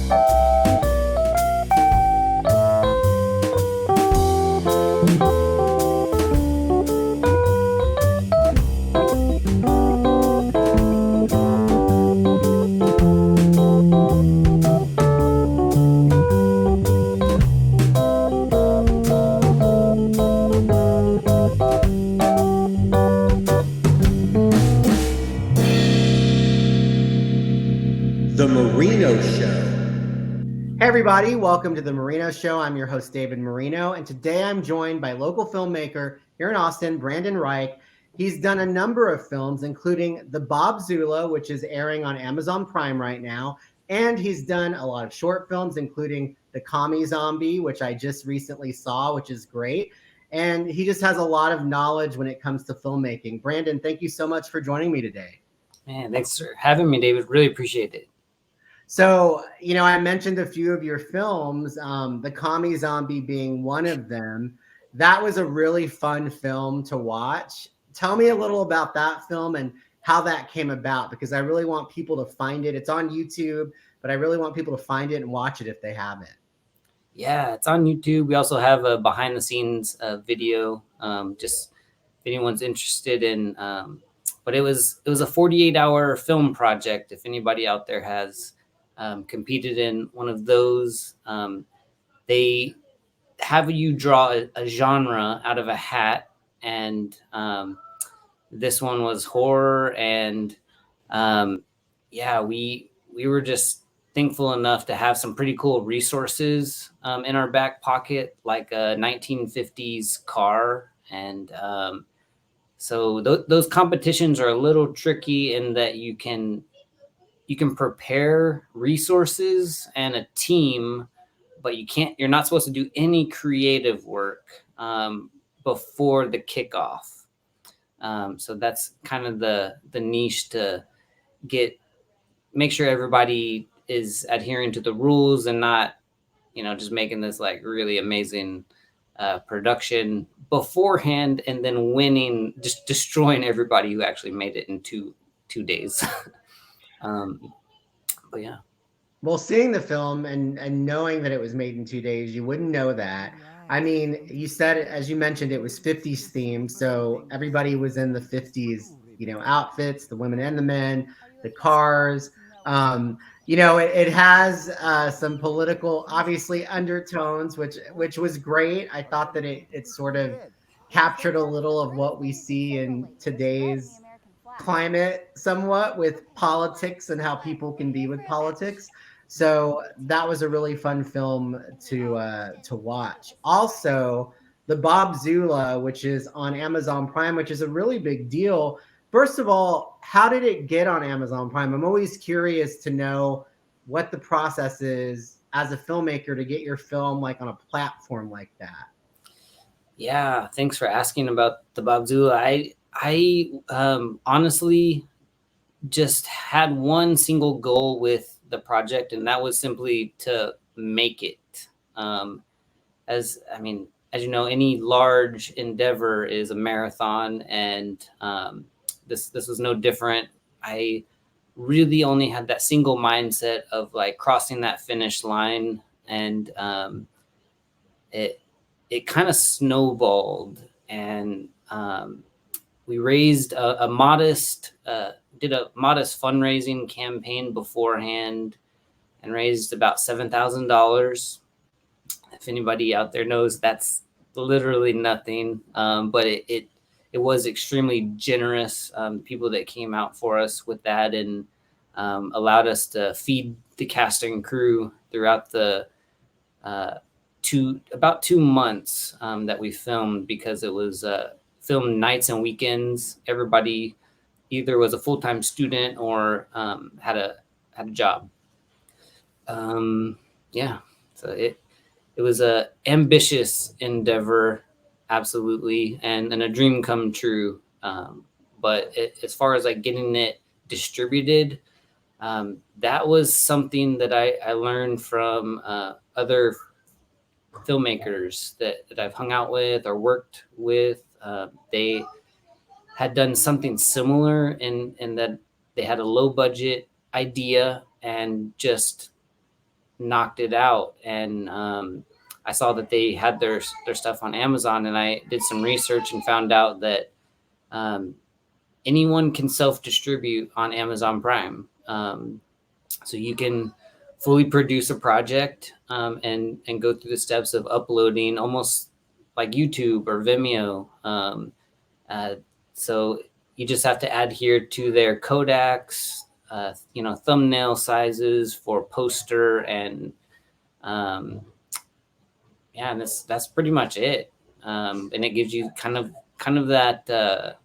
The Marino Show. Hey everybody, welcome to The Marino Show. I'm your host, David Marino, and today I'm joined by local filmmaker here in Austin, Brandon Reich. He's done a number of films, including The Bob Zula, which is airing on Amazon Prime right now, and he's done a lot of short films, including The Commie Zombie, which I just recently saw, which is great. And he just has a lot of knowledge when it comes to filmmaking. Brandon, thank you so much for joining me today. Man, thanks for having me, David. Really appreciate it. So, I mentioned a few of your films, The Commie Zombie being one of them. That was a really fun film to watch. Tell me a little about that film and how that came about, because I really want people to find it. It's on YouTube, but I really want people to find it and watch it if they haven't. Yeah, it's on YouTube. We also have a behind the scenes video, just if anyone's interested in, but it was a 48-hour film project. If anybody out there has competed in one of those, they have you draw a genre out of a hat, and this one was horror, and we were just thankful enough to have some pretty cool resources in our back pocket, like a 1950s car, and so those competitions are a little tricky in that you can prepare resources and a team, but you're not supposed to do any creative work before the kickoff. So that's kind of the niche to make sure everybody is adhering to the rules and not, just making this like really amazing production beforehand and then winning, just destroying everybody who actually made it in two days. But yeah. Well, seeing the film and knowing that it was made in 2 days, you wouldn't know that. I mean, you said, as you mentioned, it was 50s themed. So everybody was in the 50s, outfits, the women and the men, the cars. It has some political, obviously, undertones, which was great. I thought that it sort of captured a little of what we see in today's climate somewhat with politics and how people can be with politics. So that was a really fun film to watch. Also, The Bob Zula, which is on Amazon Prime, which is a really big deal. First of all, how did it get on Amazon Prime? I'm always curious to know what the process is as a filmmaker to get your film like on a platform like that. Yeah, thanks for asking about The Bob Zula. I honestly just had one single goal with the project, and that was simply to make it. As you know, any large endeavor is a marathon, and this was no different. I really only had that single mindset of like crossing that finish line, and it kind of snowballed, and we raised a modest fundraising campaign beforehand and raised about $7,000. If anybody out there knows, that's literally nothing, but it was extremely generous. People that came out for us with that and allowed us to feed the cast and crew throughout the about 2 months that we filmed, because it was filmed nights and weekends. Everybody either was a full-time student or had a job. So it was a ambitious endeavor, absolutely, and a dream come true. But as far as like getting it distributed, that was something that I learned from other filmmakers that I've hung out with or worked with. They had done something similar in that they had a low budget idea and just knocked it out. And I saw that they had their stuff on Amazon, and I did some research and found out that anyone can self-distribute on Amazon Prime. So you can fully produce a project and go through the steps of uploading, almost like YouTube or Vimeo. So you just have to adhere to their codecs, thumbnail sizes for poster, and and that's pretty much it. And it gives you kind of that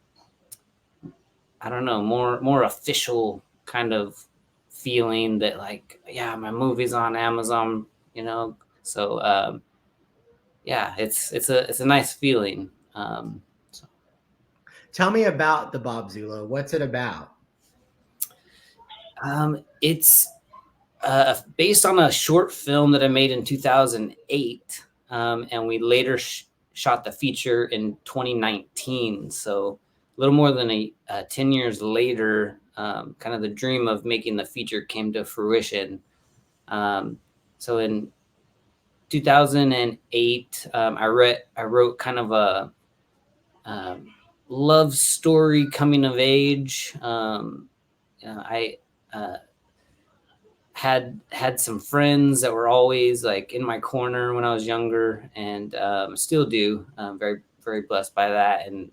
I don't know, more official kind of feeling that, like, yeah, my movie's on Amazon, So it's a nice feeling. So. Tell me about the Bob Zulo. What's it about? It's based on a short film that I made in 2008, and we later shot the feature in 2019. So a little more than 10 years later, kind of the dream of making the feature came to fruition. So in 2008, I wrote kind of a love story, coming of age. I had some friends that were always like in my corner when I was younger, and still do. I'm very, very blessed by that. And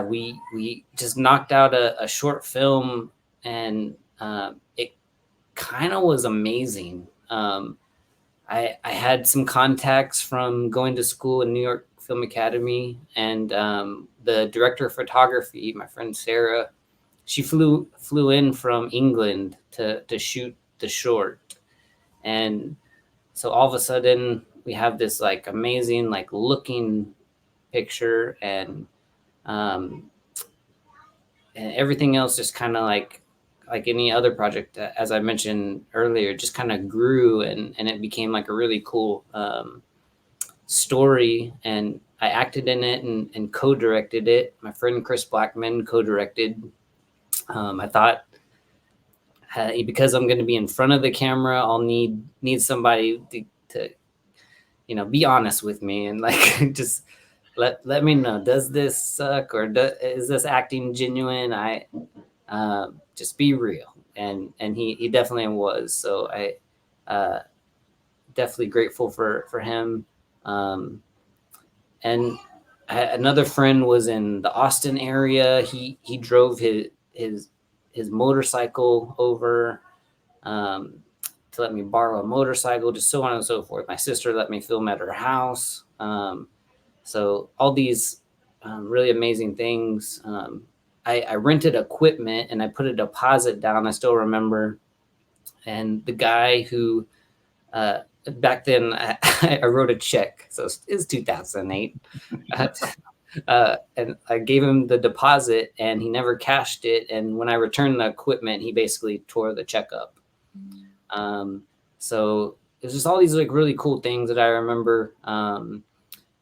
we just knocked out a short film, and it kind of was amazing. I had some contacts from going to school in New York Film Academy, and the director of photography, my friend Sarah, she flew in from England to shoot the short. And so all of a sudden we have this like amazing, like looking picture, and everything else just kind of like any other project, as I mentioned earlier, just kind of grew, and it became like a really cool story. And I acted in it and co-directed it. My friend Chris Blackman co-directed. I thought, because I'm going to be in front of the camera, I'll need somebody to be honest with me, and like just let me know, does this suck, or is this acting genuine? I just be real, and he definitely was. So I definitely grateful for him. And another friend was in the Austin area. He drove his motorcycle over to let me borrow a motorcycle, just so on and so forth. My sister let me film at her house. So all these really amazing things. I rented equipment, and I put a deposit down. I still remember. And the guy who back then I wrote a check, so it's 2008. And I gave him the deposit, and he never cashed it. And when I returned the equipment, he basically tore the check up. So it was just all these like really cool things that I remember.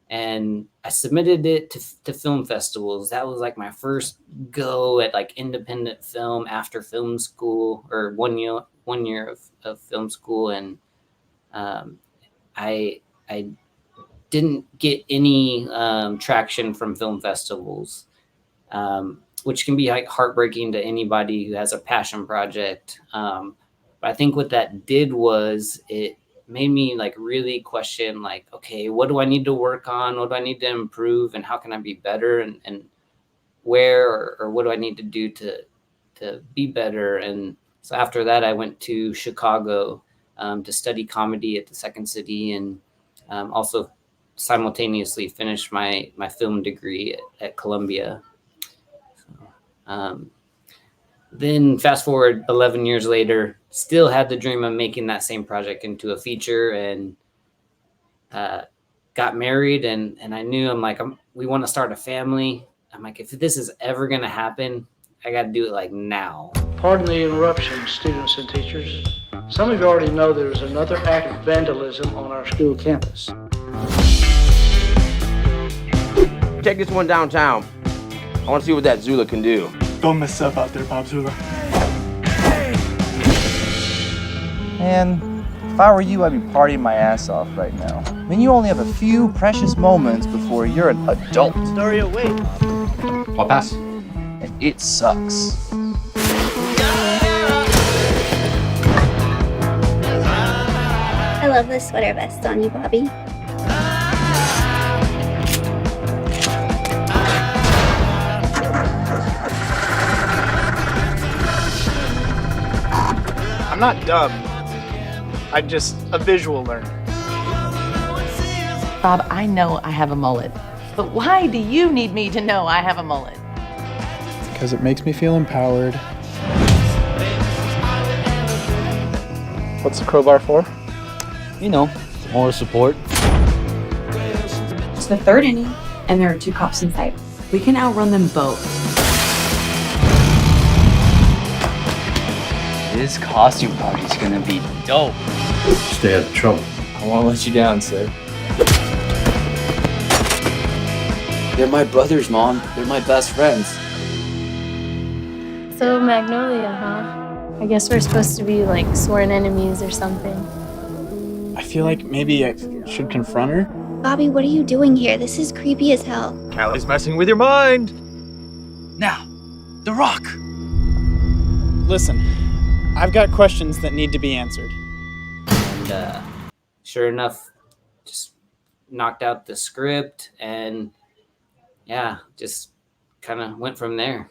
And I submitted it to film festivals. That was like my first go at like independent film after film school, or 1 year of film school. And I didn't get any traction from film festivals, which can be like heartbreaking to anybody who has a passion project. But I think what that did was it made me like really question, like, okay, what do I need to work on? What do I need to improve? And how can I be better? And where or what do I need to do to be better? And so after that, I went to Chicago to study comedy at the Second City, and also simultaneously finished my film degree at Columbia. So, then fast forward 11 years later, still had the dream of making that same project into a feature, and got married. And I knew, I'm like, we want to start a family. I'm like, if this is ever going to happen, I got to do it like now. Pardon the interruption, students and teachers. Some of you already know there's another act of vandalism on our school campus. Take this one downtown. I want to see what that Zula can do. Don't mess up out there, Bob Zula. Man, if I were you, I'd be partying my ass off right now. I mean, you only have a few precious moments before you're an adult. Sorry, wait. I'll pass. And it sucks. I love this sweater vest on you, Bobby. I'm not dumb. I'm just a visual learner. Bob, I know I have a mullet, but why do you need me to know I have a mullet? Because it makes me feel empowered. What's the crowbar for? You know, more support. It's the third inning, and there are 2 cops in sight. We can outrun them both. This costume party's gonna be dope. Stay out of trouble. I won't let you down, sir. They're my brothers, Mom. They're my best friends. So Magnolia, huh? I guess we're supposed to be like sworn enemies or something. I feel like maybe I should confront her. Bobby, what are you doing here? This is creepy as hell. Callie's messing with your mind. Now, The Rock. Listen, I've got questions that need to be answered. And sure enough, just knocked out the script, and yeah, just kind of went from there.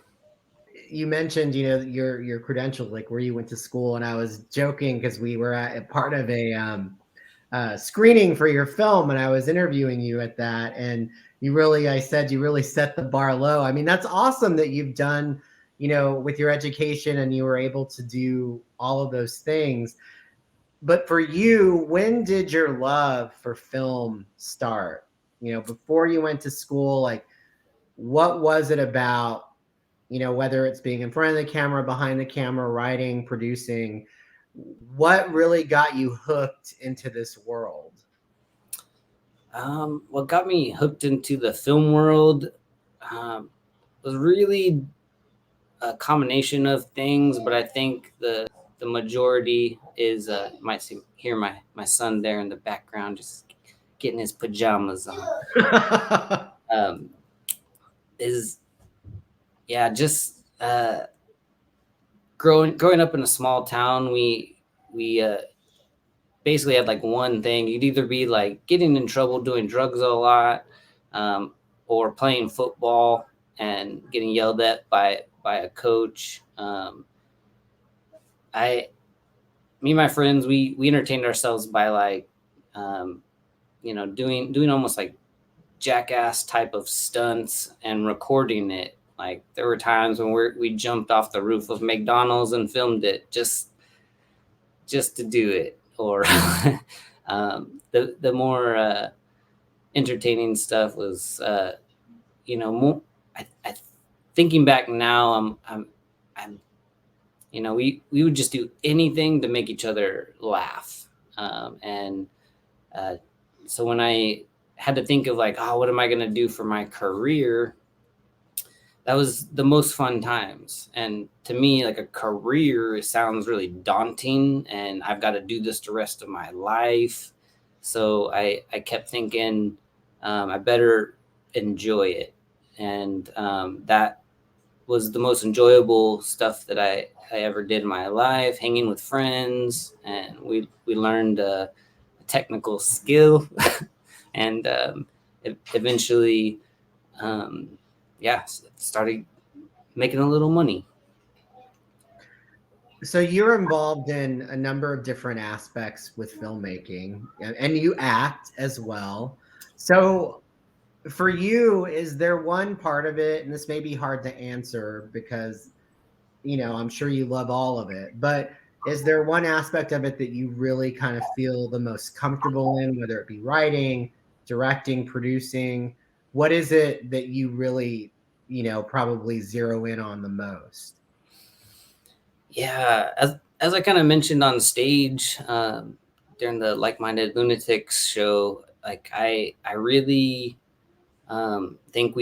You mentioned, your credential, like where you went to school, and I was joking because we were at a part of a screening for your film, and I was interviewing you at that, and I said you really set the bar low. I mean, that's awesome that you've done, with your education, and you were able to do all of those things. But for you, when did your love for film start? Before you went to school, like what was it about, whether it's being in front of the camera, behind the camera, writing, producing, what really got you hooked into this world? What got me hooked into the film world was really a combination of things, but I think the majority is might hear my son there in the background just getting his pajamas on. Just growing up in a small town, we basically had like one thing. You'd either be like getting in trouble doing drugs a lot, or playing football and getting yelled at by a coach. Me and my friends, we entertained ourselves by like, doing almost like jackass type of stunts and recording it. Like there were times when we jumped off the roof of McDonald's and filmed it just to do it. Or the more entertaining stuff was, more. I thinking back now, we would just do anything to make each other laugh. So when I had to think of like, what am I going to do for my career? That was the most fun times. And to me, like a career sounds really daunting, and I've got to do this the rest of my life. So I kept thinking, I better enjoy it. And that was the most enjoyable stuff that I ever did in my life, hanging with friends. And we learned a technical skill and eventually, started making a little money. So you're involved in a number of different aspects with filmmaking, and you act as well. So for you, is there one part of it, and this may be hard to answer because, I'm sure you love all of it, but is there one aspect of it that you really kind of feel the most comfortable in, whether it be writing, directing, producing? What is it that you really, probably zero in on the most? Yeah, as I kind of mentioned on stage during the Like-Minded Lunatics show, like I really think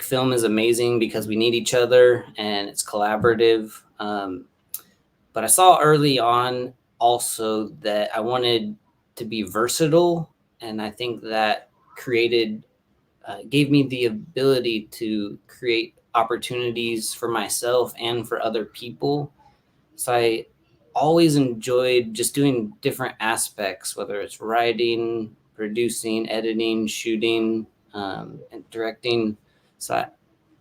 film is amazing because we need each other and it's collaborative. But I saw early on also that I wanted to be versatile, and I think that gave me the ability to create opportunities for myself and for other people. So I always enjoyed just doing different aspects, whether it's writing, producing, editing, shooting, and directing. So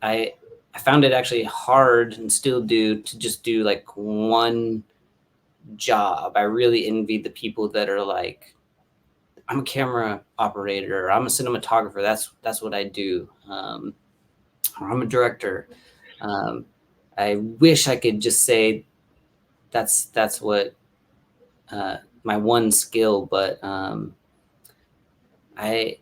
I found it actually hard, and still do, to just do like one job. I really envy the people that are like, I'm a camera operator, or I'm a cinematographer. That's what I do. Or I'm a director. I wish I could just say that's what my one skill, but I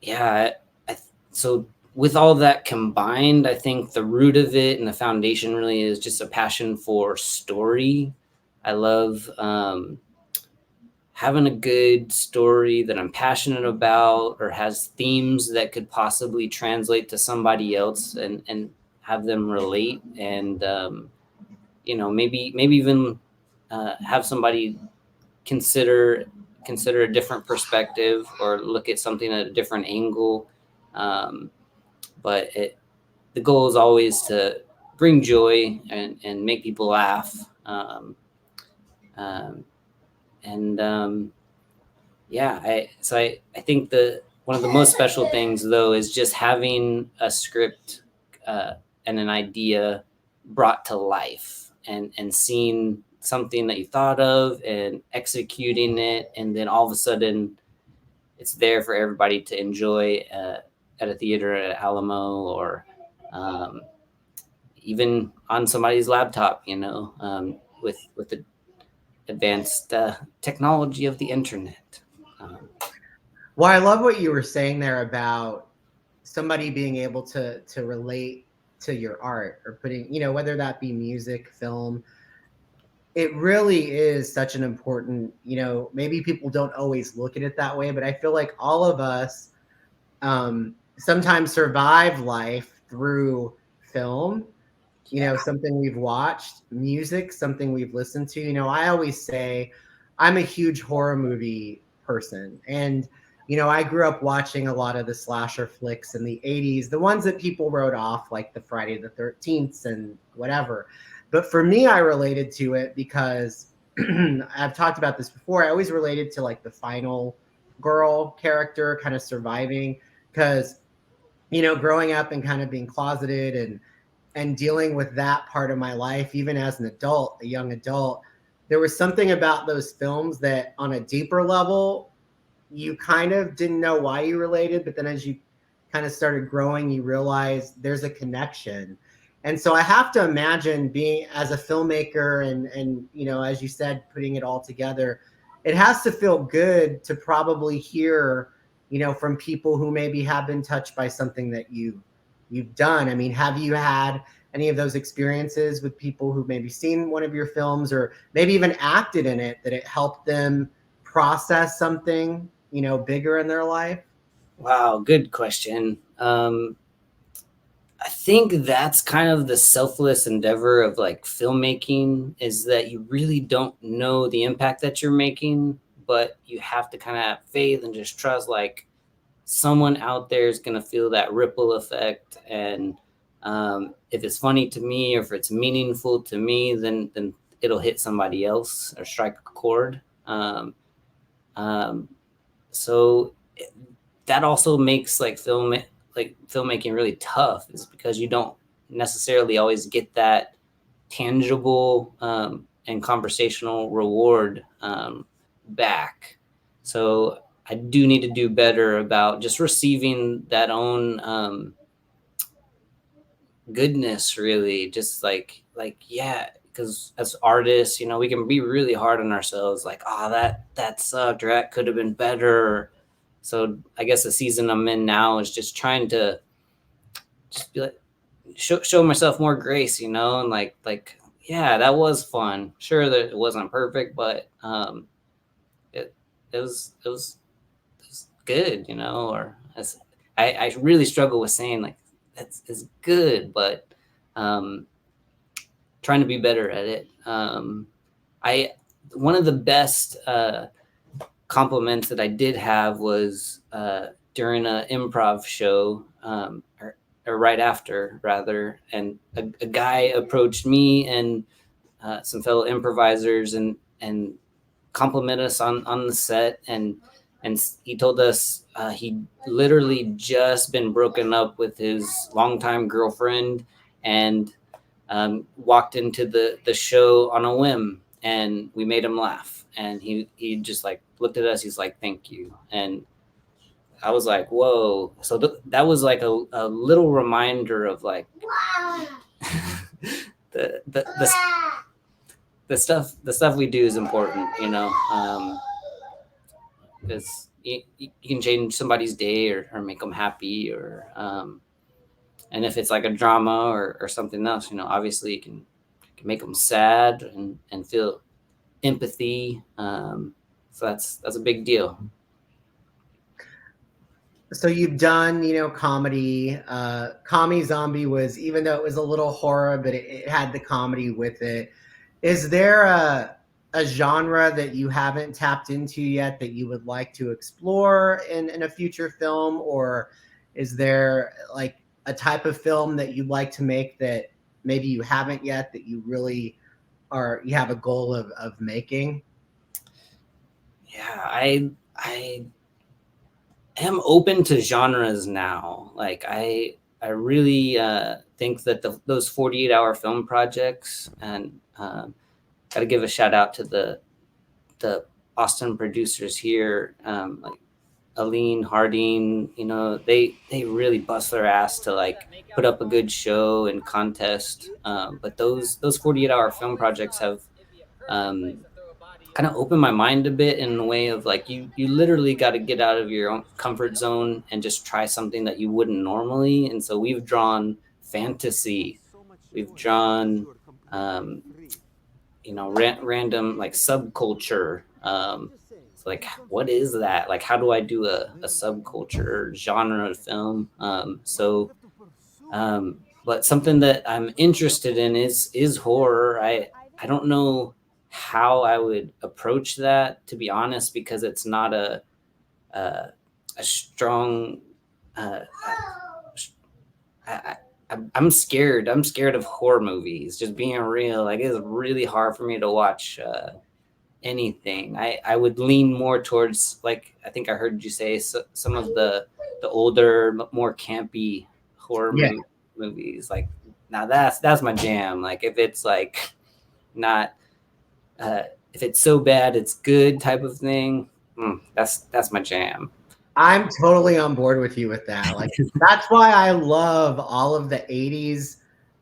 yeah I so with all that combined, I think the root of it and the foundation really is just a passion for story. I love having a good story that I'm passionate about, or has themes that could possibly translate to somebody else, and have them relate, and maybe even have somebody consider a different perspective, or look at something at a different angle. But the goal is always to bring joy and make people laugh. I think one of the most special things, though, is just having a script and an idea brought to life, and seeing something that you thought of and executing it, and then all of a sudden it's there for everybody to enjoy at a theater, at Alamo, or even on somebody's laptop, with the advanced technology of the internet. Well, I love what you were saying there about somebody being able to relate to your art, or putting, whether that be music, film. It really is such an important, maybe people don't always look at it that way, but I feel like all of us sometimes survive life through film, something we've watched, music, something we've listened to. I always say I'm a huge horror movie person, and I grew up watching a lot of the slasher flicks in the 80s, the ones that people wrote off, like the Friday the 13th and whatever. But for me, I related to it because I've talked about this before. I always related to like the final girl character kind of surviving, because, growing up and kind of being closeted and dealing with that part of my life, even as an adult, a young adult, there was something about those films that on a deeper level, you kind of didn't know why you related, but then as you kind of started growing, you realize there's a connection. And so I have to imagine, being as a filmmaker and as you said, putting it all together, it has to feel good to probably hear, from people who maybe have been touched by something that you've done. I mean, have you had any of those experiences with people who've maybe seen one of your films, or maybe even acted in it, that it helped them process something, bigger in their life? Wow, good question. I think that's kind of the selfless endeavor of like filmmaking, is that you really don't know the impact that you're making, but you have to kind of have faith and just trust, like, someone out there is going to feel that ripple effect. And if it's funny to me, or if it's meaningful to me, then it'll hit somebody else or strike a chord. So that also makes like filmmaking really tough, is because you don't necessarily always get that tangible and conversational reward back. So I do need to do better about just receiving that own goodness, really. Just like, yeah, because as artists, we can be really hard on ourselves, like, oh, that sucked, or that could have been better. So I guess the season I'm in now is just trying to just be like, show myself more grace, and like, yeah, that was fun. Sure that it wasn't perfect, but it was good, or I really struggle with saying like it's good, but trying to be better at it. one of the best compliments that I did have was during an improv show, or right after rather, and a guy approached me and some fellow improvisers and complimented us on the set, and he told us he literally just been broken up with his longtime girlfriend, and walked into the show on a whim, and we made him laugh, and he just like looked at us, he's like, thank you. And I was like, whoa. So that was like a little reminder of like the stuff we do is important, you know, because you can change somebody's day or make them happy, or and if it's like a drama or something else, you know, obviously you can make them sad and feel empathy. So that's a big deal. So you've done, you know, comedy. Comedy Zombie was, even though it was a little horror, but it had the comedy with it. Is there a genre that you haven't tapped into yet that you would like to explore in a future film? Or is there like a type of film that you'd like to make that maybe you haven't yet, that you really you have a goal of making? Yeah, I am open to genres now. Like I really think that those 48-hour film projects, and got to give a shout out to the Austin producers here, like Aline, Harding, you know, they really bust their ass to like put up a good show and contest. But those 48-hour film projects have kind of opened my mind a bit in the way of like you literally got to get out of your own comfort zone and just try something that you wouldn't normally. And so we've drawn fantasy, we've drawn you know, random like subculture. So like, what is that? Like, how do I do a subculture genre of film? But something that I'm interested in is horror. I don't know how I would approach that, to be honest, because it's not a strong. I'm scared. I'm scared of horror movies. Just being real, like it's really hard for me to watch anything. I would lean more towards, like I think I heard you say, some of the older, more campy horror movies. Like now that's my jam. Like if it's like not if it's so bad it's good type of thing, that's my jam. I'm totally on board with you with that. Like that's why I love all of the 80s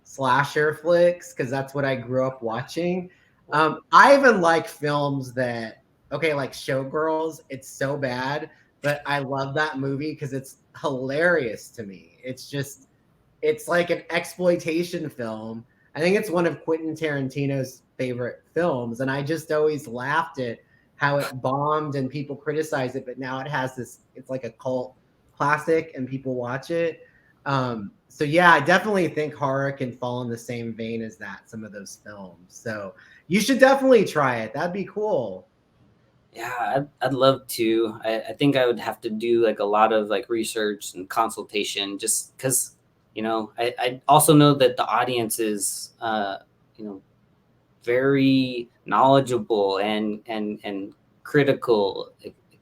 slasher flicks, because that's what I grew up watching. I even like films that, okay, like Showgirls, it's so bad, but I love that movie because it's hilarious to me. It's like an exploitation film. I think it's one of Quentin Tarantino's favorite films, and I just always laughed at how it bombed and people criticize it, but now it has this, it's like a cult classic and people watch it. So yeah, I definitely think horror can fall in the same vein as that, some of those films. So you should definitely try it. That'd be cool. Yeah, I'd love to. I think I would have to do like a lot of like research and consultation, just because, you know, I also know that the audience is, you know, very knowledgeable and critical,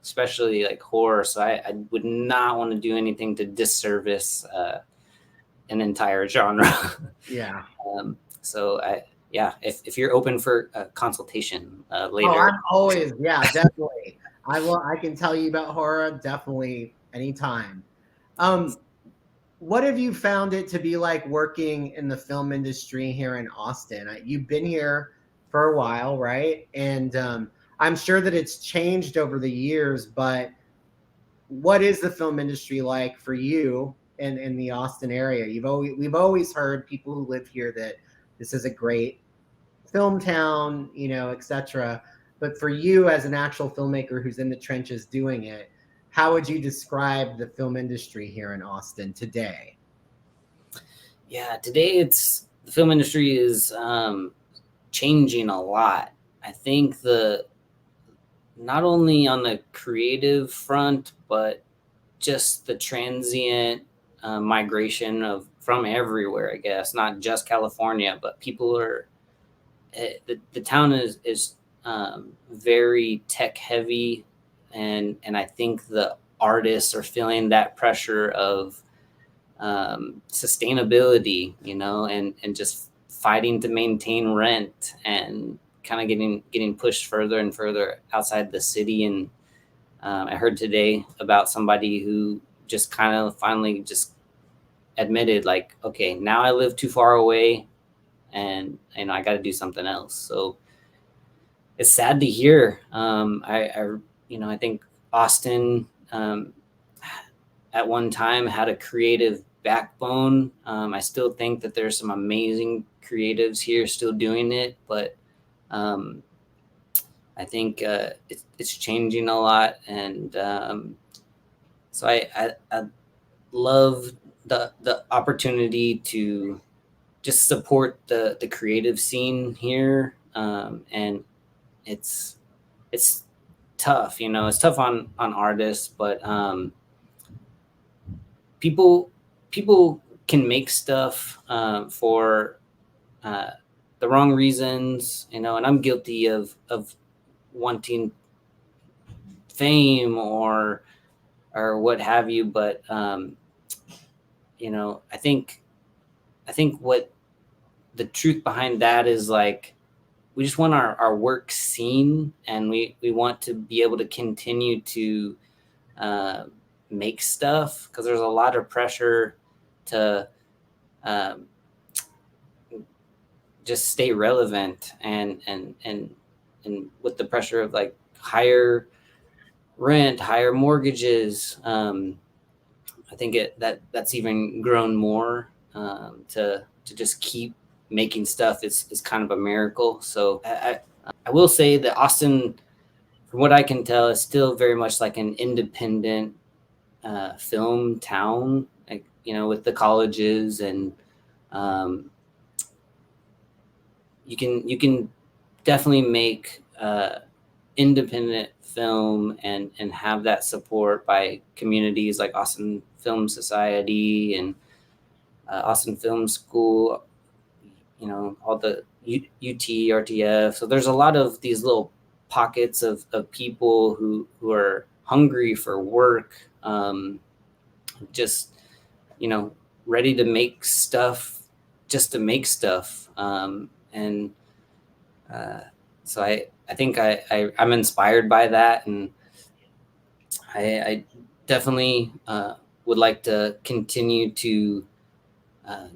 especially like horror. So I would not want to do anything to disservice an entire genre. Yeah. So if you're open for a consultation later. Oh, I'm always, yeah, definitely. I can tell you about horror definitely anytime. What have you found it to be like working in the film industry here in Austin? You've been here for a while, right? And I'm sure that it's changed over the years, but what is the film industry like for you in the Austin area? We've always heard, people who live here, that this is a great film town, you know, etc. But for you as an actual filmmaker who's in the trenches doing it, how would you describe the film industry here in Austin today? Yeah, today the film industry is changing a lot. I think not only on the creative front, but just the transient migration from everywhere, I guess, not just California, but people are, the town is very tech heavy. And I think the artists are feeling that pressure of sustainability, and just fighting to maintain rent, and kind of getting pushed further and further outside the city. And I heard today about somebody who just kind of finally just admitted, like, okay, now I live too far away, and I got to do something else. So it's sad to hear. I think Austin at one time had a creative backbone. I still think that there's some amazing creatives here still doing it, but I think it's changing a lot. And so I love the opportunity to just support the creative scene here. And it's tough, it's tough on artists, but people can make stuff for the wrong reasons, and I'm guilty of wanting fame or what have you. But I think what the truth behind that is, like, we just want our work seen, and we want to be able to continue to make stuff, because there's a lot of pressure to just stay relevant, and with the pressure of, like, higher rent, higher mortgages. I think that's even grown more. To just keep making stuff is kind of a miracle. So I will say that Austin, from what I can tell, is still very much like an independent film town, like, with the colleges, and you can definitely make independent film and have that support by communities like Austin Film Society and Austin Film School, all the UT, RTF. So there's a lot of these little pockets of people who are hungry for work, just, ready to make stuff just to make stuff. So I think I'm inspired by that, and I definitely would like to continue to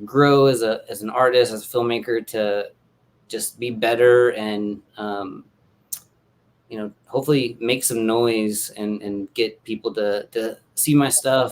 grow as an artist, as a filmmaker, to just be better, and hopefully make some noise and get people to see my stuff.